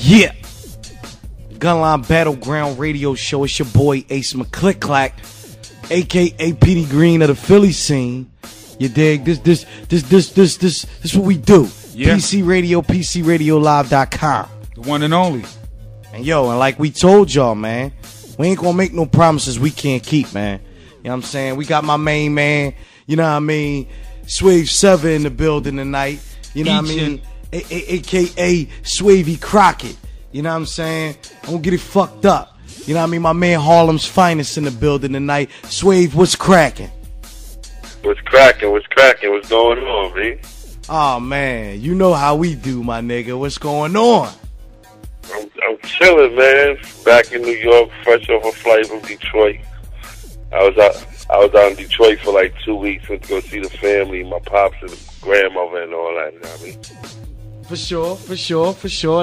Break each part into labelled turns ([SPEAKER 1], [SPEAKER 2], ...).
[SPEAKER 1] Yeah. Gunline Battleground radio show. It's your boy Ace McClick-Clack, aka PD Green of the Philly scene. You dig? This what we do. Yeah. PC Radio, PCRadiolive.com.
[SPEAKER 2] The one and only.
[SPEAKER 1] And and like we told y'all, man, we ain't gonna make no promises we can't keep, man. You know what I'm saying? We got my main man, you know what I mean, Swave Sevah in the building tonight. You know what I mean? AKA Swavey Crockett. You know what I'm saying? Don't get it fucked up. You know what I mean? My man Harlem's finest in the building tonight. Swave, what's cracking?
[SPEAKER 3] What's cracking? What's cracking? What's going on, man?
[SPEAKER 1] Oh, man. You know how we do, my nigga. What's going on?
[SPEAKER 3] I'm chilling, man. Back in New York, fresh off a flight from Detroit. I was out in Detroit for like 2 weeks. Went to go see the family, my pops and grandmother and all that. You know what I mean? For
[SPEAKER 1] sure.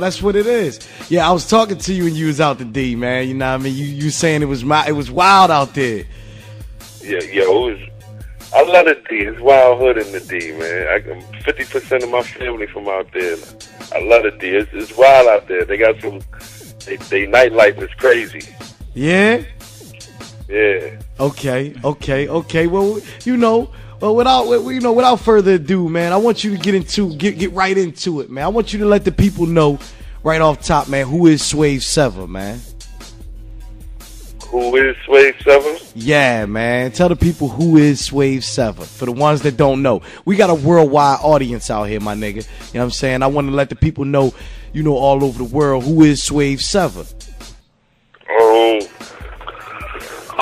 [SPEAKER 1] That's what it is. Yeah, I was talking to you when you was out the D, man. You know what I mean? You saying it was wild out there.
[SPEAKER 3] Yeah, I love the D. It's wild hood in the D, man. 50% of my family from out there. I love the D. It's wild out there. They got some. They nightlife is crazy.
[SPEAKER 1] Yeah.
[SPEAKER 3] Yeah.
[SPEAKER 1] Okay. Well, without further ado, man, I want you to get right into it, man. I want you to let the people know right off top, man, who is Swave Sevah, man.
[SPEAKER 3] Who is Swave Sevah?
[SPEAKER 1] Yeah, man. Tell the people who is Swave Sevah. For the ones that don't know. We got a worldwide audience out here, my nigga. You know what I'm saying? I want to let the people know, all over the world, who is Swave Sevah.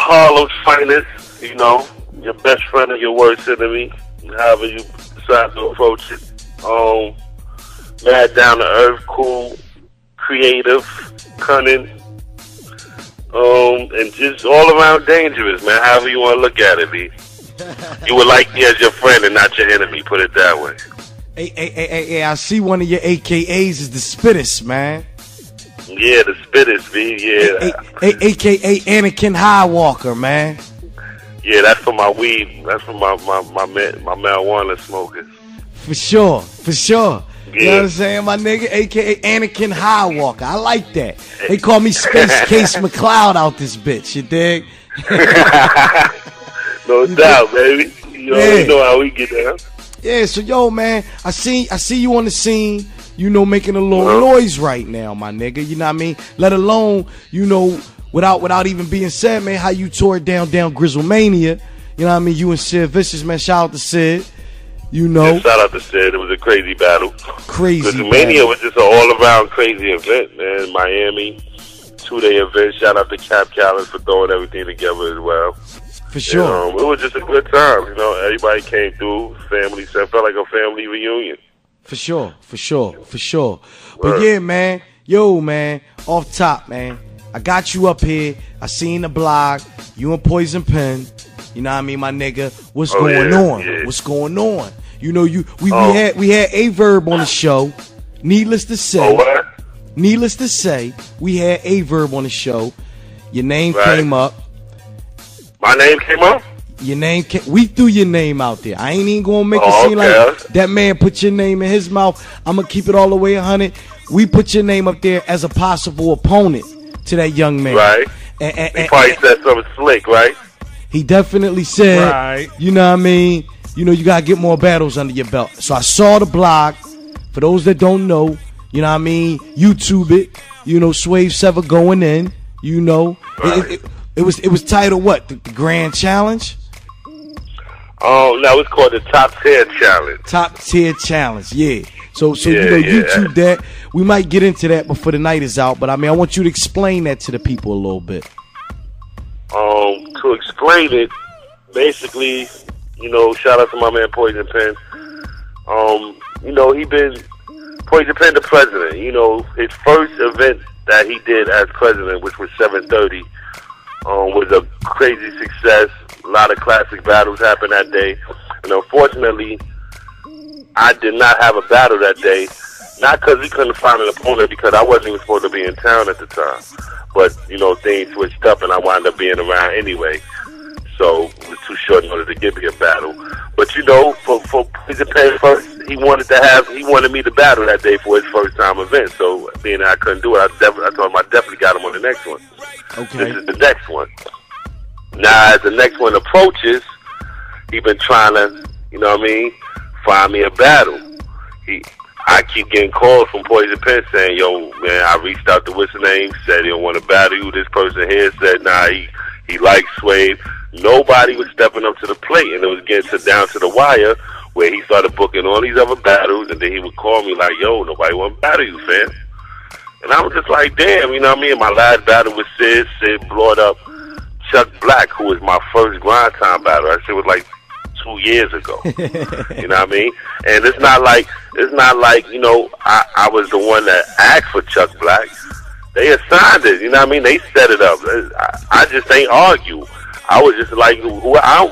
[SPEAKER 3] Harlem's finest, your best friend or your worst enemy, however you decide to approach it. Mad, down to earth, cool, creative, cunning, and just all around dangerous, man. However you want to look at it, B. You would like me as your friend and not your enemy. Put it that way.
[SPEAKER 1] Hey, I see one of your AKAs is the Spitters, man.
[SPEAKER 3] Yeah, the Spitters, B. Yeah.
[SPEAKER 1] AKA Anakin Highwalker, man.
[SPEAKER 3] Yeah, that's for my weed. That's for my marijuana smokers.
[SPEAKER 1] For sure.
[SPEAKER 3] Yeah.
[SPEAKER 1] You know what I'm saying, my nigga? AKA Anakin Highwalker. I like that. They call me Space Case McCloud out this bitch, you dig?
[SPEAKER 3] No doubt, baby. You already know how we get down.
[SPEAKER 1] Yeah, so man, I see you on the scene, making a little noise right now, my nigga. You know what I mean? Let alone, without even being said, man, how you tore it down Grizzlemania. You know what I mean? You and Sid Vicious, man. Shout out to Sid.
[SPEAKER 3] Yeah, shout out to Sid. It was a crazy battle.
[SPEAKER 1] Grizzlemania
[SPEAKER 3] was just an all-around crazy event, man. Miami, 2-day event. Shout out to Cap Callens for throwing everything together as well.
[SPEAKER 1] For sure.
[SPEAKER 3] It was just a good time. Everybody came through. Family, so it felt like a family reunion.
[SPEAKER 1] For sure. But yeah, man. Man. Off top, man. I got you up here. I seen the blog. You and Poison Pen. You know what I mean, my nigga? What's going on?
[SPEAKER 3] Yeah.
[SPEAKER 1] What's going on? We had Ayeverb on the show. Needless to say, we had Ayeverb on the show. Your name came up.
[SPEAKER 3] My name came up?
[SPEAKER 1] We threw your name out there. I ain't even gonna make it seem like that man put your name in his mouth. I'm gonna keep it all the way 100. We put your name up there as a possible opponent to that young man.
[SPEAKER 3] Right. He probably said something slick, right?
[SPEAKER 1] He definitely said, you know what I mean? You gotta get more battles under your belt. So I saw the blog. For those that don't know, you know what I mean? YouTube it. Swave Sevah going in. It was titled what? The Grand Challenge?
[SPEAKER 3] Oh, no, it's called the Top Tier Challenge.
[SPEAKER 1] Top Tier Challenge, yeah. So YouTube that. We might get into that before the night is out, but I want you to explain that to the people a little bit.
[SPEAKER 3] To explain it, basically, shout out to my man Poison Pen. He been Poison Pen the president. His first event that he did as president, which was 7:30, was a crazy success. A lot of classic battles happened that day, and unfortunately, I did not have a battle that day. Not because we couldn't find an opponent, because I wasn't even supposed to be in town at the time. But, things switched up and I wound up being around anyway. So it was too short in order to give me a battle. But you know, for Poison Pen first, he wanted me to battle that day for his first time event. So being that I couldn't do it, I told him I definitely got him on the next one.
[SPEAKER 1] Okay.
[SPEAKER 3] This is the next one. Now, as the next one approaches, he been trying to, you know what I mean, find me a battle. I keep getting calls from Poison Pen saying, yo, man, I reached out to what's his name, said he don't want to battle you. This person here said, nah, he likes Swave. Nobody was stepping up to the plate, and it was getting down to the wire where he started booking all these other battles, and then he would call me like, yo, nobody want to battle you, fam. And I was just like, damn, you know what I mean? My last battle with Sid brought up Chuck Black, who was my first grind time battle. That shit was like 2 years ago. You know what I mean? And it's not like, you know, I was the one that asked for Chuck Black. They assigned it, you know what I mean? They set it up. I just ain't argue. I was just like, I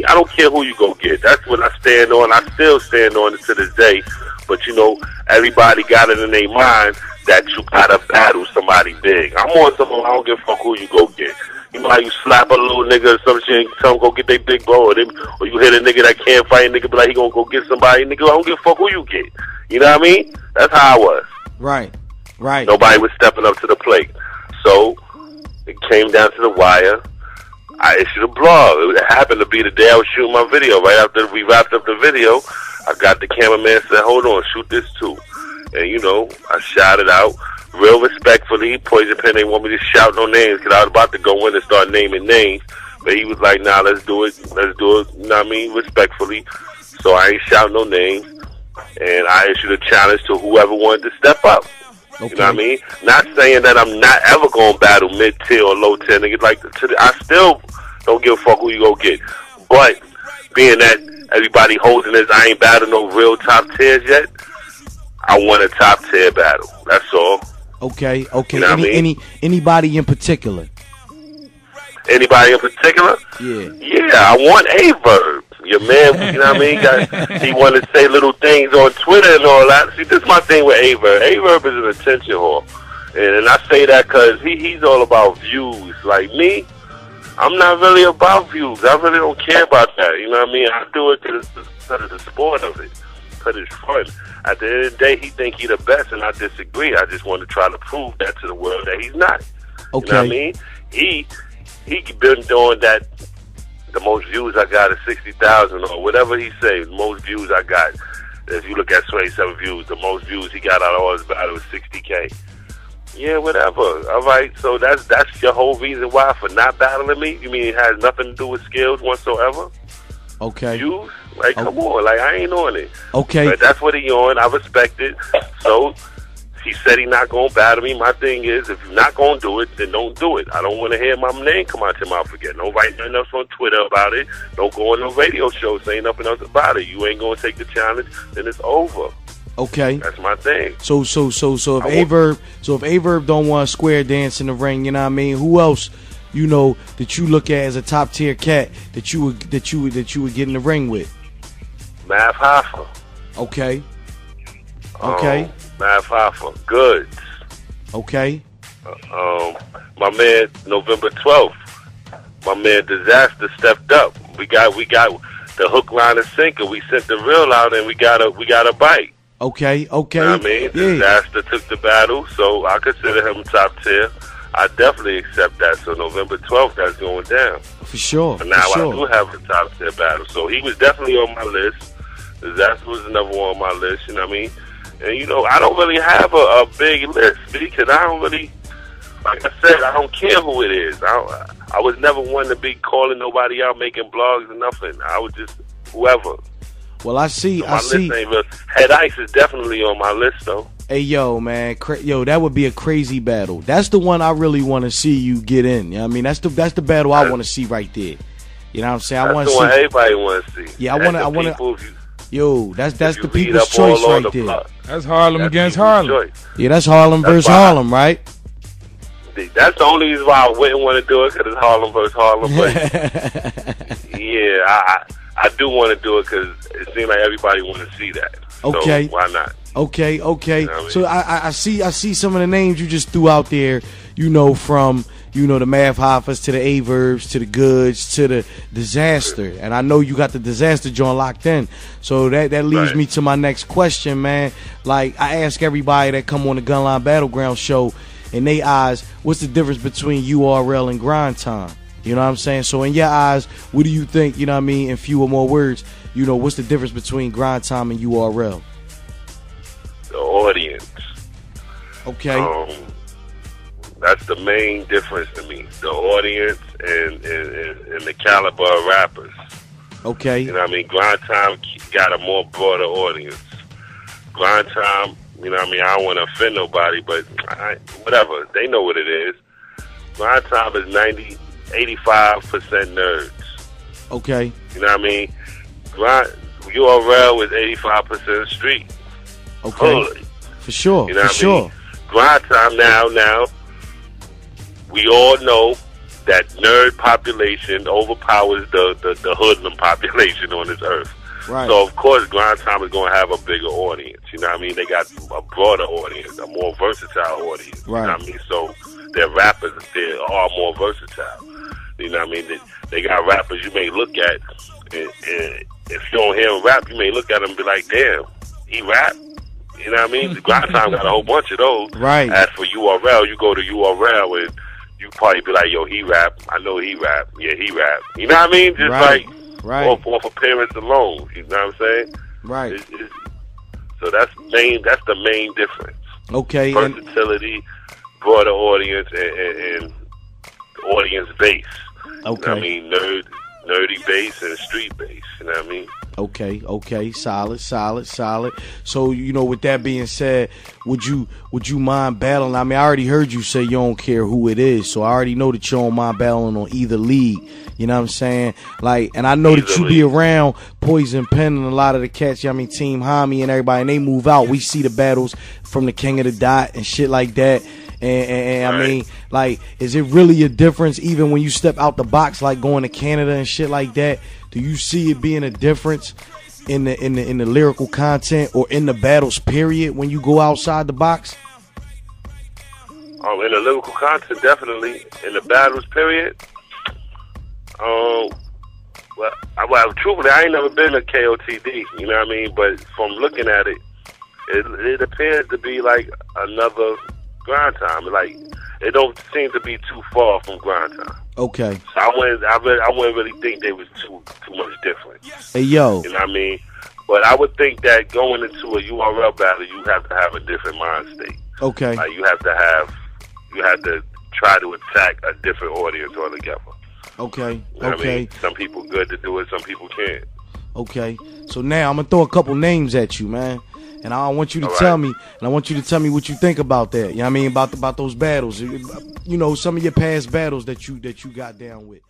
[SPEAKER 3] don't care who you go get. That's what I stand on. I still stand on it to this day. But, you know, everybody got it in their mind that you got to battle somebody big. I'm on someone, I don't give a fuck who you go get. You know how you slap a little nigga or some shit and tell him go get their big bro, or you hit a nigga that can't fight, nigga be like, he gonna go get somebody, nigga, I don't give a fuck who you get. You know what I mean? That's how I was.
[SPEAKER 1] Right.
[SPEAKER 3] Nobody was stepping up to the plate. So, it came down to the wire. I issued a blog. It happened to be the day I was shooting my video. Right after we wrapped up the video, I got the cameraman said, hold on, shoot this too. And, you know, I shot it out real respectfully. Poison Pen didn't want me to shout no names because I was about to go in and start naming names. But he was like, nah, let's do it, you know what I mean, respectfully. So I ain't shout no names. And I issued a challenge to whoever wanted to step up. Okay. You know what I mean? Not saying that I'm not ever going to battle mid-tier or low-tier niggas. Like, I still don't give a fuck who you go get. But being that everybody holding this, I ain't battled no real top tiers yet, I want a top-tier battle. That's all.
[SPEAKER 1] Okay.
[SPEAKER 3] You know
[SPEAKER 1] Anybody in particular?
[SPEAKER 3] Anybody in particular?
[SPEAKER 1] Yeah,
[SPEAKER 3] I want Ayeverb. Your man, you know what I mean? He wanted to say little things on Twitter and all that. See, this is my thing with Ayeverb. Ayeverb is an attention whore. And I say that because he's all about views. Like me, I'm not really about views. I really don't care about that. You know what I mean? I do it because of the sport of it. Because it's fun. At the end of the day, he think he the best, and I disagree. I just want to try to prove that to the world that he's not.
[SPEAKER 1] Okay.
[SPEAKER 3] You know what I mean? He been doing that. The most views I got is 60,000 or whatever he say. The most views I got, if you look at Swave Sevah views, the most views he got out of all his battles was 60K. Yeah, whatever. All right, so that's your whole reason why for not battling me? You mean it has nothing to do with skills whatsoever?
[SPEAKER 1] Okay.
[SPEAKER 3] Views? Like, come on. Like, I ain't on it.
[SPEAKER 1] Okay.
[SPEAKER 3] But that's what he on. I respect it. So he said he not going to battle me. My thing is, if you're not going to do it, then don't do it. I don't want to hear my name come out your mouth again. Don't write nothing else on Twitter about it. Don't go on no radio show saying nothing else about it. You ain't going to take the challenge, then it's over.
[SPEAKER 1] Okay.
[SPEAKER 3] That's my thing.
[SPEAKER 1] So if Ayeverb don't want to square dance in the ring, you know what I mean? Who else, you know, that you look at as a top tier cat that you would get in the ring with?
[SPEAKER 3] Mav Hoffa.
[SPEAKER 1] Okay.
[SPEAKER 3] Mav Hoffa. Goods.
[SPEAKER 1] Okay.
[SPEAKER 3] My man, November 12th. My man Dizaster stepped up. We got the hook, line, and sinker. We sent the reel out, and we got a bite.
[SPEAKER 1] Okay.
[SPEAKER 3] You know what I mean? Dizaster took the battle, so I consider him top tier. I definitely accept that. So November 12th, that's going down.
[SPEAKER 1] For sure.
[SPEAKER 3] And now I do have a top tier battle. So he was definitely on my list. Dizaster was another one on my list, you know what I mean? And, you know, I don't really have a big list because I don't really, like I said, I don't care who it is. I was never one to be calling nobody out, making blogs or nothing. I was just whoever.
[SPEAKER 1] Well, I see.
[SPEAKER 3] So my list ain't real. Head Ice is definitely on my list, though.
[SPEAKER 1] Hey, yo, man. That would be a crazy battle. That's the one I really want to see you get in. You know what I mean? That's the battle I want to see right there. You know what I'm saying?
[SPEAKER 3] That's the one everybody wants to see.
[SPEAKER 1] Yeah, I want to. Yo, that's the people's choice right there.
[SPEAKER 2] That's Harlem against Harlem.
[SPEAKER 1] Yeah, that's Harlem versus Harlem, right?
[SPEAKER 3] That's the only reason why I wouldn't want to do it, because it's Harlem versus Harlem. But yeah, I do want to do it because it seems like everybody want to see that.
[SPEAKER 1] Okay.
[SPEAKER 3] So why not?
[SPEAKER 1] Okay.
[SPEAKER 3] You know what I mean?
[SPEAKER 1] So I see some of the names you just threw out there, you know, from, you know, the Math Hoffers to the Ayeverbs to the Goods to the Dizaster. And I know you got the Dizaster joint locked in. So that leads me to my next question, man. Like, I ask everybody that come on the Gunline Battlegrounds show, in their eyes, what's the difference between URL and grind time? You know what I'm saying? So in your eyes, what do you think, you know what I mean, in fewer more words, you know, what's the difference between grind time and URL?
[SPEAKER 3] The audience.
[SPEAKER 1] Okay.
[SPEAKER 3] That's the main difference to me. The audience and the caliber of rappers.
[SPEAKER 1] Okay.
[SPEAKER 3] You know what I mean? Grind time got a more broader audience. Grind time, you know what I mean? I don't want to offend nobody, but whatever. They know what it is. Grind time is 85% nerds. Okay. You know what I mean? URL is 85% street.
[SPEAKER 1] Okay.
[SPEAKER 3] Totally.
[SPEAKER 1] For sure.
[SPEAKER 3] You know
[SPEAKER 1] what
[SPEAKER 3] I mean? Grind time now, we all know that nerd population overpowers the hoodlum population on this earth.
[SPEAKER 1] Right.
[SPEAKER 3] So, of course, grind time is going to have a bigger audience. You know what I mean? They got a broader audience, a more versatile audience.
[SPEAKER 1] Right.
[SPEAKER 3] You know what I mean? So, their rappers, they are more versatile. You know what I mean? They got rappers you may look at, and if you don't hear him rap, you may look at him and be like, damn, he rap? You know what I mean? The grind time got a whole bunch of those.
[SPEAKER 1] Right.
[SPEAKER 3] As for URL, you go to URL and you probably be like, yo, he rap. I know he rap. Yeah, he rap. You know what I mean? Just off appearance alone. You know what I'm saying?
[SPEAKER 1] Right.
[SPEAKER 3] So that's the main difference.
[SPEAKER 1] Okay.
[SPEAKER 3] Versatility, broader audience, and audience base.
[SPEAKER 1] Okay.
[SPEAKER 3] You know what I mean? Nerdy base and street base. You know what I mean?
[SPEAKER 1] Okay, solid. So, you know, with that being said, would you mind battling? I mean, I already heard you say you don't care who it is, so I already know that you don't mind battling on either league. You know what I'm saying? Like, and I know that you be around Poison Pen and a lot of the cats, you know what I mean, Team Homie and everybody, and they move out. We see the battles from the King of the Dot and shit like that. And I mean, like, is it really a difference even when you step out the box, like going to Canada and shit like that? Do you see it being a difference in the lyrical content or in the battles period when you go outside the box?
[SPEAKER 3] In the lyrical content, definitely. In the battles period, well, truthfully, I ain't never been to KOTD. You know what I mean? But from looking at it, it appears to be like another grind time. Like, it don't seem to be too far from grind time.
[SPEAKER 1] Okay.
[SPEAKER 3] So I wouldn't really think they was too much different.
[SPEAKER 1] Hey, yo.
[SPEAKER 3] You know what I mean? But I would think that going into a URL battle, you have to have a different mind state.
[SPEAKER 1] Okay.
[SPEAKER 3] Like, you have to try to attack a different audience altogether.
[SPEAKER 1] Okay.
[SPEAKER 3] You know what I mean? Some people good to do it, some people can't. Okay.
[SPEAKER 1] So now I'm gonna throw a couple names at you, man. And I want you to tell me, and I want you to tell me what you think about that. You know what I mean? About those battles. You know, some of your past battles that you got down with.